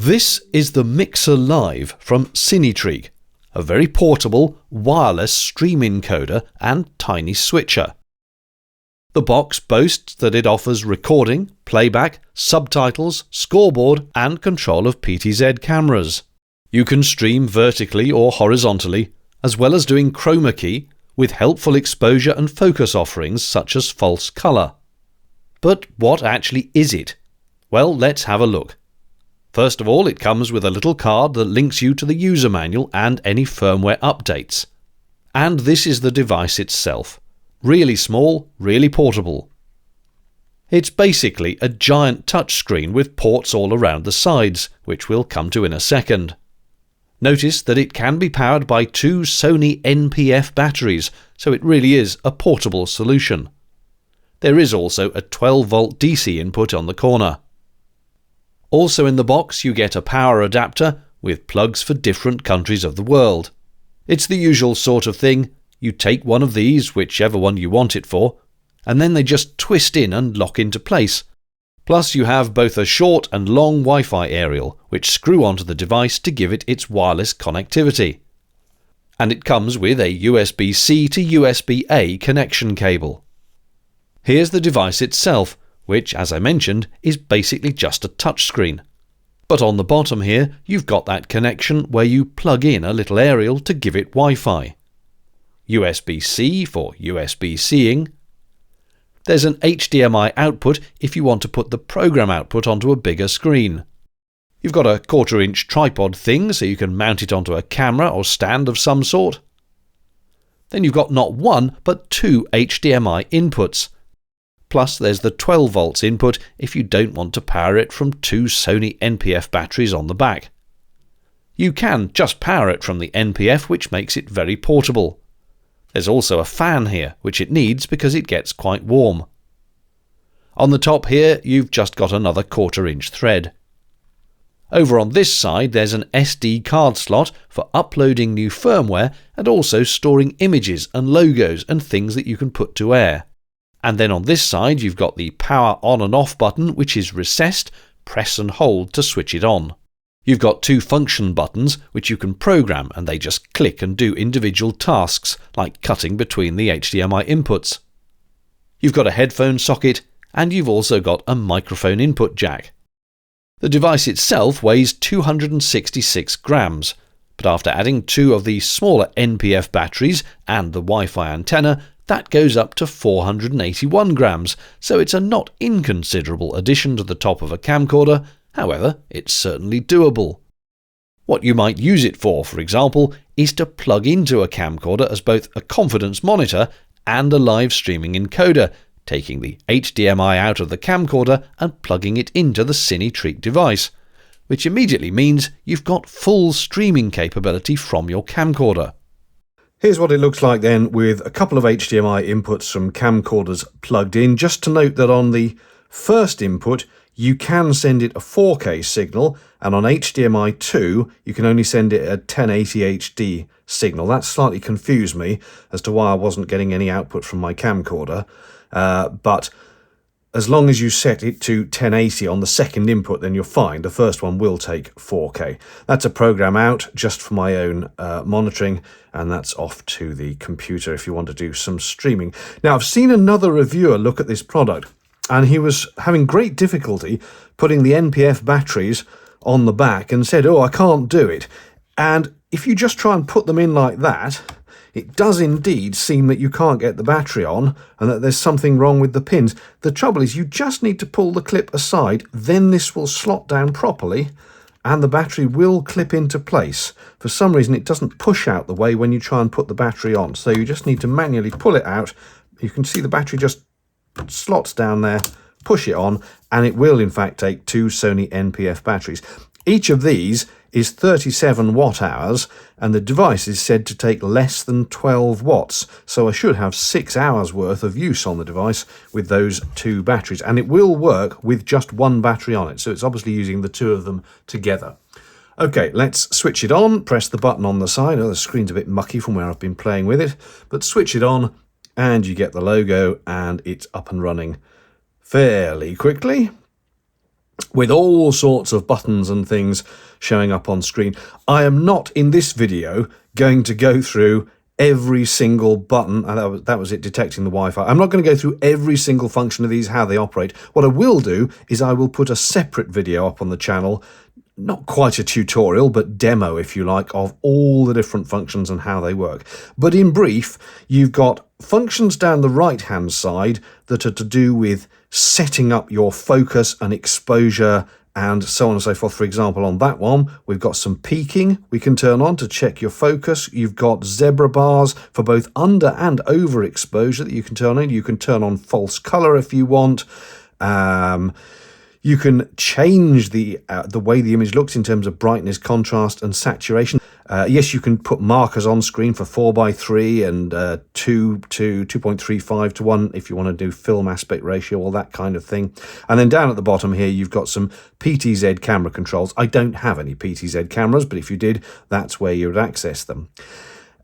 This is the Mixer Live from CineTreak, a very portable, wireless stream encoder and tiny switcher. The box boasts that it offers recording, playback, subtitles, scoreboard and control of PTZ cameras. You can stream vertically or horizontally, as well as doing chroma key, with helpful exposure and focus offerings such as false colour. But what actually is it? Well, let's have a look. First of all, it comes with a little card that links you to the user manual and any firmware updates. And this is the device itself. Really small, really portable. It's basically a giant touchscreen with ports all around the sides, which we'll come to in a second. Notice that it can be powered by two Sony NPF batteries, so it really is a portable solution. There is also a 12-volt DC input on the corner. Also in the box you get a power adapter with plugs for different countries of the world. It's the usual sort of thing. You take one of these, whichever one you want it for, and then they just twist in and lock into place. Plus you have both a short and long Wi-Fi aerial, which screw onto the device to give it its wireless connectivity. And it comes with a USB-C to USB-A connection cable. Here's the device itself, which, as I mentioned, is basically just a touchscreen. But on the bottom here, you've got that connection where you plug in a little aerial to give it Wi-Fi. USB-C for USB-C'ing. There's an HDMI output if you want to put the program output onto a bigger screen. You've got a 1/4-inch tripod thing so you can mount it onto a camera or stand of some sort. Then you've got not one, but two HDMI inputs. Plus there's the 12 volts input if you don't want to power it from two Sony NPF batteries on the back. You can just power it from the NPF, which makes it very portable. There's also a fan here, which it needs because it gets quite warm. On the top here you've just got another 1/4-inch thread. Over on this side there's an SD card slot for uploading new firmware and also storing images and logos and things that you can put to air. And then on this side you've got the power on and off button, which is recessed. Press and hold to switch it on. You've got two function buttons which you can program, and they just click and do individual tasks like cutting between the HDMI inputs. You've got a headphone socket and you've also got a microphone input jack. The device itself weighs 266 grams, but after adding two of the smaller NPF batteries and the Wi-Fi antenna, that goes up to 481 grams, so it's a not inconsiderable addition to the top of a camcorder. However, it's certainly doable. What you might use it for example, is to plug into a camcorder as both a confidence monitor and a live streaming encoder, taking the HDMI out of the camcorder and plugging it into the CineTreak device, which immediately means you've got full streaming capability from your camcorder. Here's what it looks like then with a couple of HDMI inputs from camcorders plugged in. Just to note that on the first input you can send it a 4K signal, and on HDMI 2 you can only send it a 1080 HD signal. That slightly confused me as to why I wasn't getting any output from my camcorder, but as long as you set it to 1080 on the second input, then you're fine. The first one will take 4K. That's a program out just for my own monitoring, and that's off to the computer if you want to do some streaming. Now, I've seen another reviewer look at this product, and he was having great difficulty putting the NPF batteries on the back and said, "Oh, I can't do it." And if you just try and put them in like that, it does indeed seem that you can't get the battery on and that there's something wrong with the pins. The trouble is you just need to pull the clip aside, then this will slot down properly and the battery will clip into place. For some reason it doesn't push out the way when you try and put the battery on, so you just need to manually pull it out. You can see the battery just slots down there, push it on, and it will in fact take two Sony NPF batteries. Each of these is 37 watt hours, and the device is said to take less than 12 watts, so I should have 6 hours worth of use on the device with those two batteries, and it will work with just one battery on it, so it's obviously using the two of them together. Okay, let's switch it on, press the button on the side. Oh, the screen's a bit mucky from where I've been playing with it, but switch it on and you get the logo and it's up and running fairly quickly. with all sorts of buttons and things showing up on screen. I am not in this video going to go through every single button, and that was it detecting the Wi-Fi. I'm not going to go through every single function of these, how they operate. What I will do is I will put a separate video up on the channel, not quite a tutorial, but demo, if you like, of all the different functions and how they work. But in brief, you've got functions down the right-hand side that are to do with setting up your focus and exposure and so on and so forth. For example, on that one, we've got some peaking we can turn on to check your focus. You've got zebra bars for both under and over exposure that you can turn on. You can turn on false color if you want. You can change the way the image looks in terms of brightness, contrast, and saturation. Yes, you can put markers on screen for 4:3 and 2 to 2.35 to 1 if you want to do film aspect ratio, all that kind of thing. And then down at the bottom here, you've got some PTZ camera controls. I don't have any PTZ cameras, but if you did, that's where you would access them.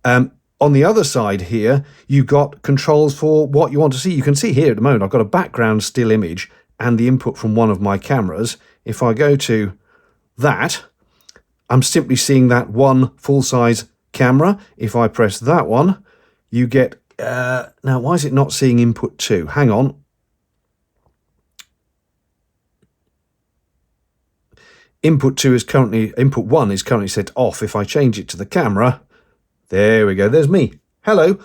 On the other side here, you've got controls for what you want to see. You can see here at the moment, I've got a background still image and the input from one of my cameras. If I go to that, I'm simply seeing that one full-size camera. If I press that one, you get... now, why is it not seeing input 2? Hang on. Input 1 is currently set off. If I change it to the camera, there we go. There's me. Hello.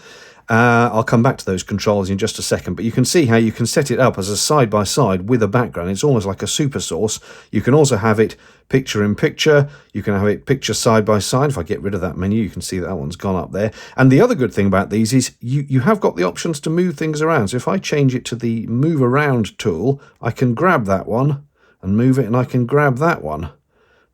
I'll come back to those controls in just a second, but you can see how you can set it up as a side-by-side with a background. It's almost like a super source. You can also have it picture-in-picture. You can have it picture side-by-side. If I get rid of that menu, you can see that one's gone up there. And the other good thing about these is you have got the options to move things around. So if I change it to the Move Around tool, I can grab that one and move it, and I can grab that one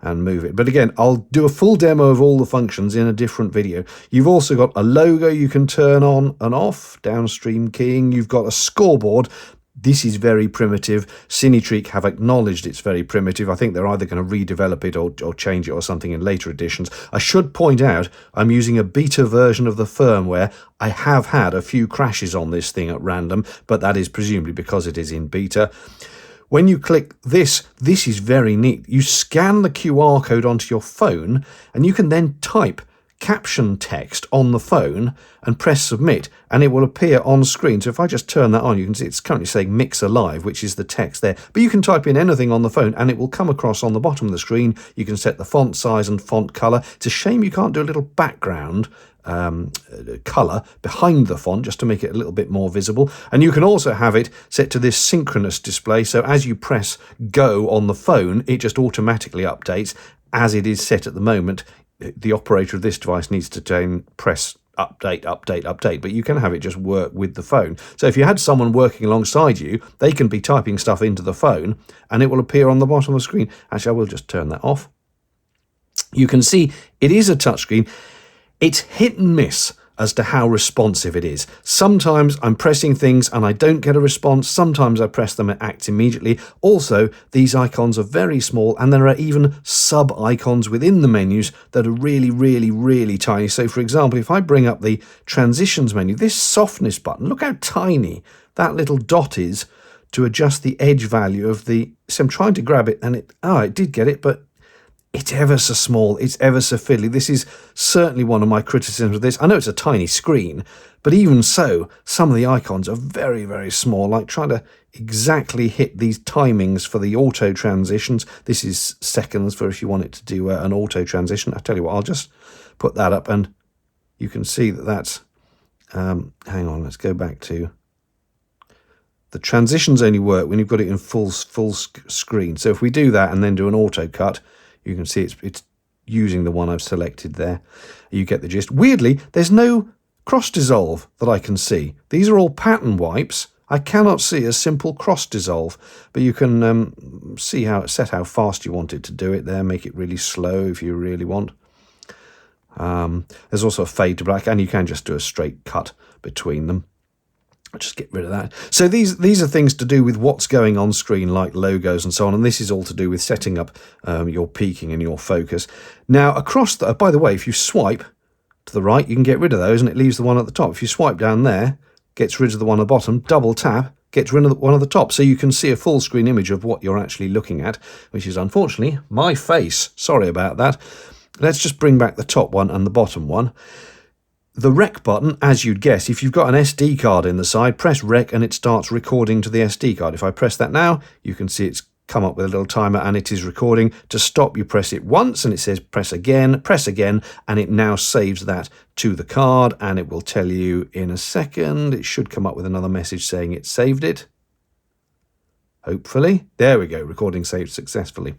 and move it. But again, I'll do a full demo of all the functions in a different video. You've also got a logo you can turn on and off, downstream keying. You've got a scoreboard. This is very primitive. CineTreak have acknowledged it's very primitive. I think they're either going to redevelop it or change it or something in later editions. I should point out I'm using a beta version of the firmware. I have had a few crashes on this thing at random, but that is presumably because it is in beta. When you click this is very neat. You scan the QR code onto your phone and you can then type caption text on the phone and press submit, and it will appear on screen. So if I just turn that on, you can see it's currently saying Mixer Live, which is the text there. But you can type in anything on the phone and it will come across on the bottom of the screen. You can set the font size and font color. It's a shame you can't do a little background color behind the font just to make it a little bit more visible. And you can also have it set to this synchronous display, so as you press go on the phone, it just automatically updates. As it is set at the moment, the operator of this device needs to press update, but you can have it just work with the phone. So if you had someone working alongside you, they can be typing stuff into the phone and it will appear on the bottom of the screen. Actually, I will just turn that off. You can see it is a touchscreen. It's hit and miss as to how responsive it is. Sometimes I'm pressing things and I don't get a response. Sometimes I press them and act immediately. Also, these icons are very small, and there are even sub-icons within the menus that are really, really, really tiny. So, for example, if I bring up the transitions menu, this softness button, look how tiny that little dot is to adjust the edge value of the... So I'm trying to grab it and it did get it, but it's ever so small, it's ever so fiddly. This is certainly one of my criticisms of this. I know it's a tiny screen, but even so, some of the icons are very, very small, like trying to exactly hit these timings for the auto transitions. This is seconds for if you want it to do an auto transition. I tell you what, I'll just put that up and you can see that that's... hang on, let's go back to... The transitions only work when you've got it in full screen. So if we do that and then do an auto cut, you can see it's using the one I've selected there. You get the gist. Weirdly, there's no cross dissolve that I can see. These are all pattern wipes. I cannot see a simple cross dissolve, but you can see how it's set, how fast you want it to do it there. Make it really slow if you really want. There's also a fade to black, and you can just do a straight cut between them. I'll just get rid of that. So these are things to do with what's going on screen, like logos and so on, and this is all to do with setting up your peaking and your focus. Now, across the... by the way, if you swipe to the right, you can get rid of those, and it leaves the one at the top. If you swipe down there, gets rid of the one at the bottom, double tap, gets rid of one of the top, so you can see a full screen image of what you're actually looking at, which is unfortunately my face. Sorry about that. Let's just bring back the top one and the bottom one. The rec button, as you'd guess, if you've got an SD card in the side, press rec and it starts recording to the SD card. If I press that now, you can see it's come up with a little timer and it is recording. To stop, you press it once and it says press again, and it now saves that to the card, and it will tell you in a second. It should come up with another message saying it saved it. Hopefully. There we go, recording saved successfully.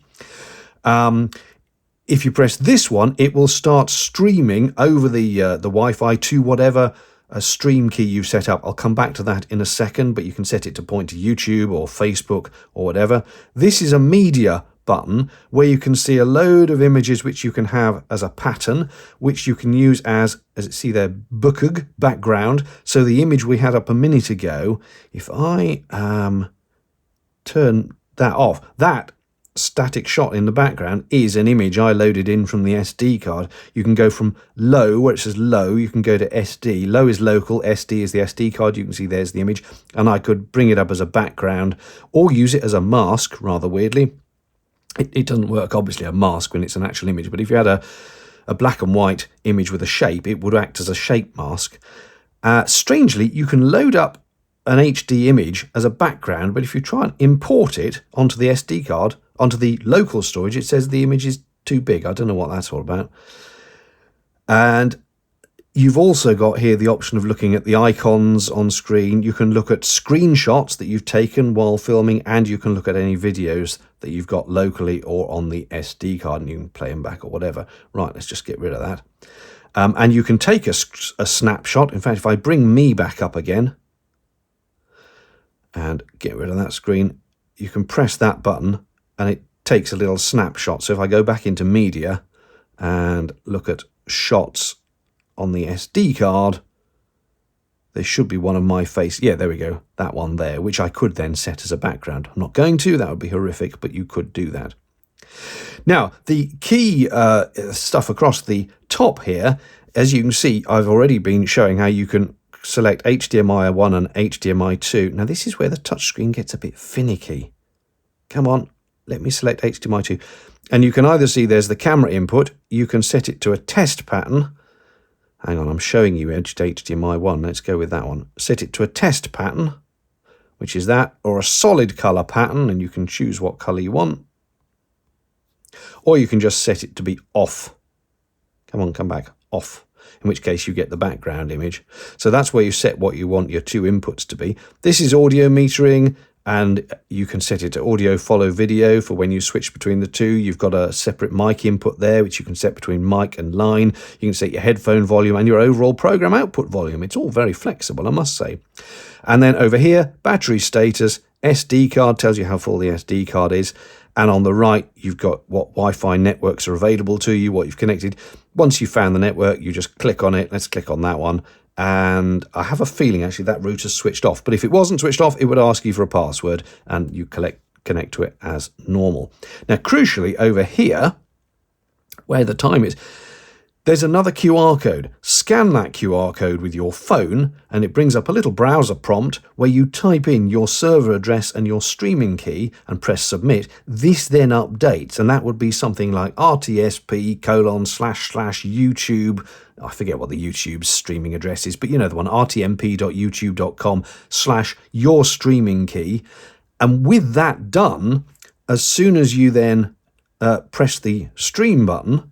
If you press this one, it will start streaming over the Wi-Fi to whatever stream key you've set up. I'll come back to that in a second, but you can set it to point to YouTube or Facebook or whatever. This is a media button where you can see a load of images which you can have as a pattern, which you can use as it see there, bukug, background. So the image we had up a minute ago, if I turn that off, that static shot in the background is an image I loaded in from the SD card. You can go from low, where it says low, you can go to SD. Low is local, SD is the SD card. You can see there's the image, and I could bring it up as a background or use it as a mask, rather weirdly. It doesn't work, obviously, a mask when it's an actual image, but if you had a black and white image with a shape, it would act as a shape mask. Strangely, you can load up an HD image as a background, but if you try and import it onto the SD card, onto the local storage, it says the image is too big. I don't know what that's all about. And you've also got here the option of looking at the icons on screen. You can look at screenshots that you've taken while filming, and you can look at any videos that you've got locally or on the SD card, and you can play them back or whatever. Right, let's just get rid of that. And you can take a snapshot. In fact, if I bring me back up again and get rid of that screen, you can press that button and it takes a little snapshot. So if I go back into media and look at shots on the SD card, there should be one of my face. Yeah, there we go. That one there, which I could then set as a background. I'm not going to, that would be horrific, but you could do that. Now, the key stuff across the top here, as you can see, I've already been showing how you can select HDMI 1 and HDMI 2. Now, this is where the touchscreen gets a bit finicky. Come on, let me select HDMI 2. And you can either see there's the camera input, you can set it to a test pattern. Hang on, I'm showing you HDMI 1. Let's go with that one. Set it to a test pattern, which is that, or a solid color pattern, and you can choose what color you want. Or you can just set it to be off. Come on, come back, off. In which case you get the background image. So that's where you set what you want your two inputs to be. This is audio metering, and you can set it to audio follow video for when you switch between the two. You've got a separate mic input there, which you can set between mic and line. You can set your headphone volume and your overall program output volume. It's all very flexible, I must say. And then over here, battery status, SD card tells you how full the SD card is. And on the right, you've got what Wi-Fi networks are available to you, what you've connected. Once you've found the network, you just click on it. Let's click on that one. And I have a feeling, actually, that router's switched off. But if it wasn't switched off, it would ask you for a password, and you connect to it as normal. Now, crucially, over here, where the time is, there's another QR code. Scan that QR code with your phone, and it brings up a little browser prompt where you type in your server address and your streaming key and press submit. This then updates, and that would be something like rtsp://YouTube. I forget what the YouTube streaming address is, but you know the one, rtmp.youtube.com/your streaming key. And with that done, as soon as you then press the stream button,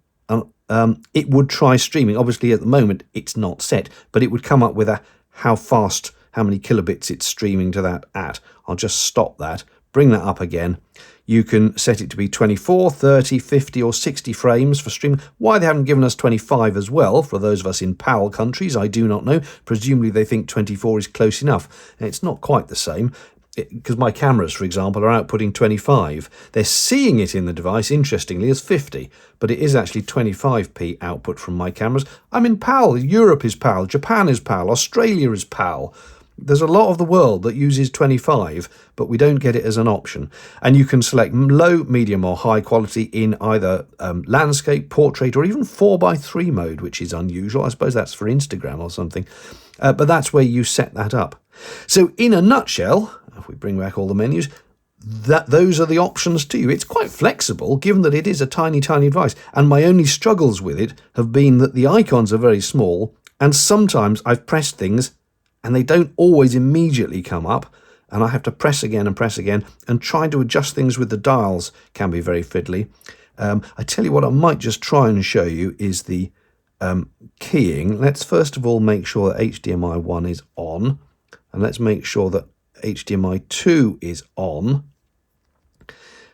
it would try streaming. Obviously, at the moment, it's not set, but it would come up with how fast, how many kilobits it's streaming to that at. I'll just stop that, bring that up again. You can set it to be 24, 30, 50 or 60 frames for streaming. Why they haven't given us 25 as well, for those of us in PAL countries, I do not know. Presumably they think 24 is close enough. It's not quite the same, because my cameras, for example, are outputting 25. They're seeing it in the device, interestingly, as 50, but it is actually 25p output from my cameras. I'm in PAL, Europe is PAL, Japan is PAL, Australia is PAL. There's a lot of the world that uses 25, but we don't get it as an option. And you can select low, medium or high quality in either landscape, portrait or even 4:3 mode, which is unusual. I suppose that's for Instagram or something. But that's where you set that up. So in a nutshell, if we bring back all the menus, those are the options to you. It's quite flexible, given that it is a tiny, tiny device. And my only struggles with it have been that the icons are very small, and sometimes I've pressed things and they don't always immediately come up, and I have to press again, and trying to adjust things with the dials can be very fiddly. I tell you what, I might just try and show you is the keying. Let's first of all make sure that HDMI 1 is on, and let's make sure that HDMI 2 is on.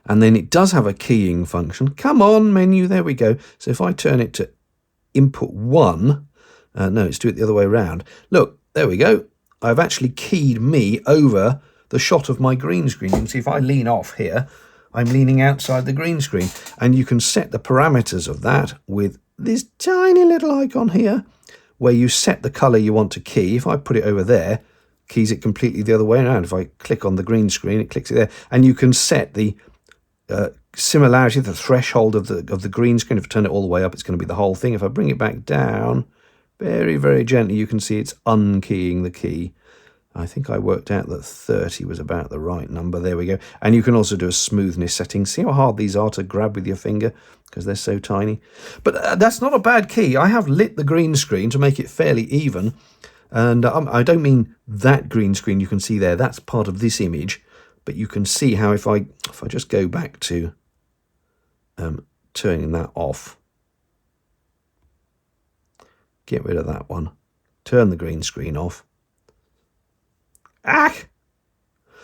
And then it does have a keying function. Come on, menu, there we go. So if I turn it to input 1, no, let's do it the other way around. Look, there we go. I've actually keyed me over the shot of my green screen. You can see if I lean off here, I'm leaning outside the green screen. And you can set the parameters of that with this tiny little icon here, where you set the color you want to key. If I put it over there, keys it completely the other way around. If I click on the green screen, it clicks it there. And you can set the similarity, the threshold of the green screen. If I turn it all the way up, it's going to be the whole thing. If I bring it back down very, very gently, you can see it's unkeying the key. I think I worked out that 30 was about the right number. There we go. And you can also do a smoothness setting. See how hard these are to grab with your finger because they're so tiny. But that's not a bad key. I have lit the green screen to make it fairly even. And I don't mean that green screen you can see there. That's part of this image. But you can see how if I just go back to turning that off, get rid of that one, turn the green screen off. Ah!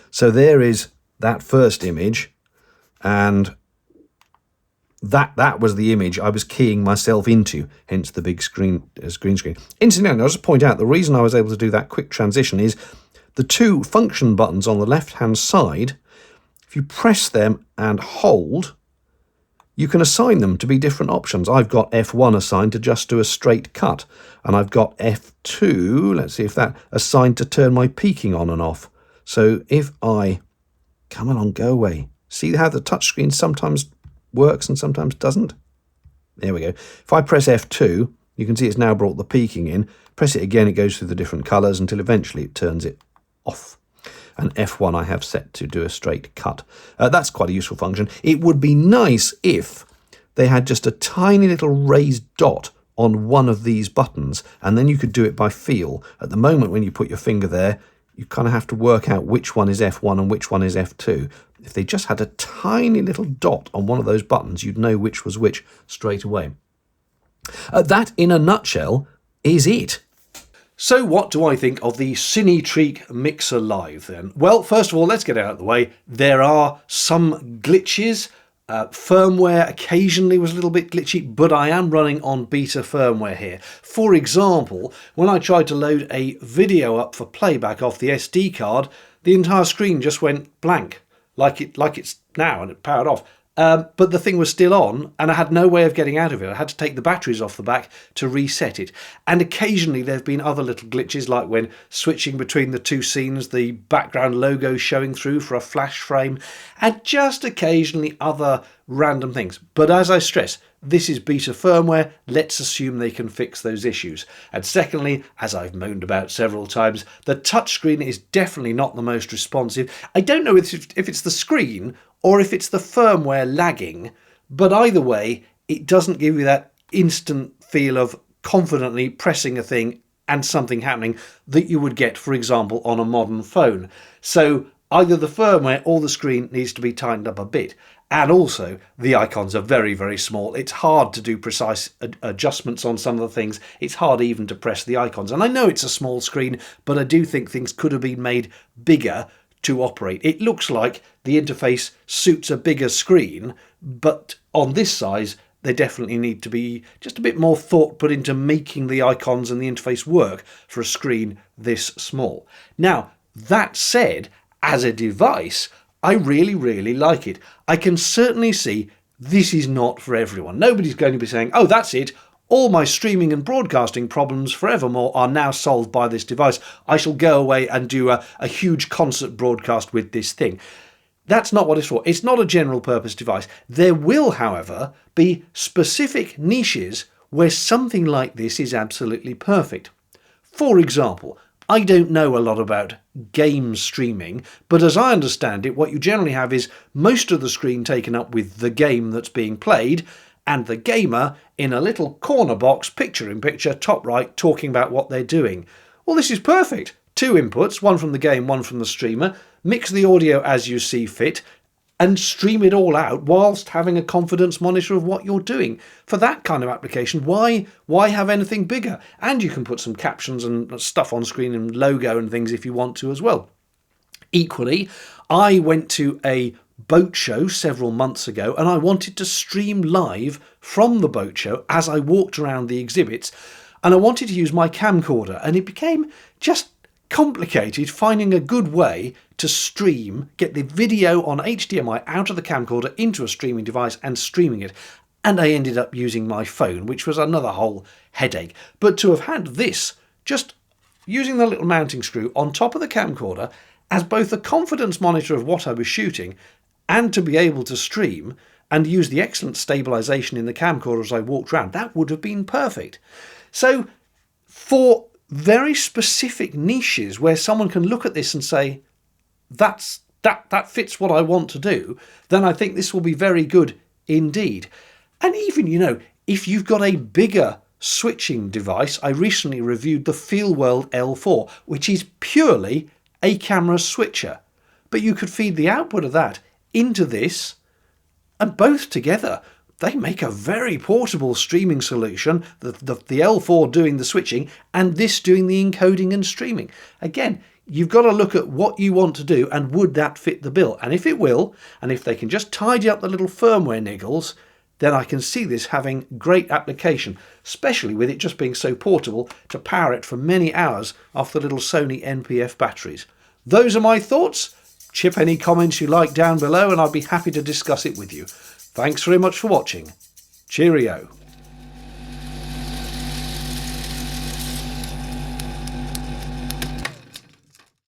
So there is that first image, and that was the image I was keying myself into, hence the big screen green screen. Incidentally, I'll just point out the reason I was able to do that quick transition is the two function buttons on the left-hand side. If you press them and hold, you can assign them to be different options. I've got F1 assigned to just do a straight cut, and I've got F2, let's see if that, assigned to turn my peaking on and off. So if I, come on, go away. See how the touchscreen sometimes works and sometimes doesn't? There we go. If I press F2, you can see it's now brought the peaking in. Press it again, it goes through the different colours until eventually it turns it off. And F1 I have set to do a straight cut. That's quite a useful function. It would be nice if they had just a tiny little raised dot on one of these buttons, and then you could do it by feel. At the moment, when you put your finger there, you kind of have to work out which one is F1 and which one is F2. If they just had a tiny little dot on one of those buttons, you'd know which was which straight away. That, in a nutshell, is it. So what do I think of the CineTreak Mixer Live then? Well, first of all, let's get it out of the way. There are some glitches. Firmware occasionally was a little bit glitchy, but I am running on beta firmware here. For example, when I tried to load a video up for playback off the SD card, the entire screen just went blank, like it's now, and it powered off. But the thing was still on, and I had no way of getting out of it. I had to take the batteries off the back to reset it. And occasionally there have been other little glitches, like when switching between the two scenes, the background logo showing through for a flash frame, and just occasionally other random things. But as I stress, this is beta firmware. Let's assume they can fix those issues. And secondly, as I've moaned about several times, the touchscreen is definitely not the most responsive. I don't know if it's the screen or if it's the firmware lagging, but either way, it doesn't give you that instant feel of confidently pressing a thing and something happening that you would get, for example, on a modern phone. So either the firmware or the screen needs to be tightened up a bit. And also, the icons are very, very small. It's hard to do precise adjustments on some of the things. It's hard even to press the icons. And I know it's a small screen, but I do think things could have been made bigger to operate. It looks like the interface suits a bigger screen, but on this size, there definitely need to be just a bit more thought put into making the icons and the interface work for a screen this small. Now, that said, as a device, I really, really like it. I can certainly see this is not for everyone. Nobody's going to be saying, oh, that's it. All my streaming and broadcasting problems forevermore are now solved by this device. I shall go away and do a huge concert broadcast with this thing. That's not what it's for. It's not a general purpose device. There will, however, be specific niches where something like this is absolutely perfect. For example, I don't know a lot about game streaming, but as I understand it, what you generally have is most of the screen taken up with the game that's being played, and the gamer in a little corner box, picture in picture, top right, talking about what they're doing. Well, this is perfect. 2 inputs, one from the game, one from the streamer. Mix the audio as you see fit and stream it all out whilst having a confidence monitor of what you're doing. For that kind of application, why have anything bigger? And you can put some captions and stuff on screen and logo and things if you want to as well. Equally, I went to a boat show several months ago and I wanted to stream live from the boat show as I walked around the exhibits, and I wanted to use my camcorder, and it became just complicated finding a good way to stream, get the video on HDMI out of the camcorder into a streaming device and streaming it. And I ended up using my phone, which was another whole headache. But to have had this, just using the little mounting screw on top of the camcorder as both a confidence monitor of what I was shooting and to be able to stream and use the excellent stabilisation in the camcorder as I walked around, that would have been perfect. So for very specific niches where someone can look at this and say, that fits what I want to do, then I think this will be very good indeed. And even, if you've got a bigger switching device, I recently reviewed the FeelWorld L4, which is purely a camera switcher. But you could feed the output of that into this, and both together they make a very portable streaming solution, the L4 doing the switching and this doing the encoding and streaming. Again, you've got to look at what you want to do and would that fit the bill. And if it will, and if they can just tidy up the little firmware niggles, then I can see this having great application, especially with it just being so portable to power it for many hours off the little Sony NPF batteries. Those are my thoughts. Chip any comments you like down below and I'll be happy to discuss it with you. Thanks very much for watching. Cheerio.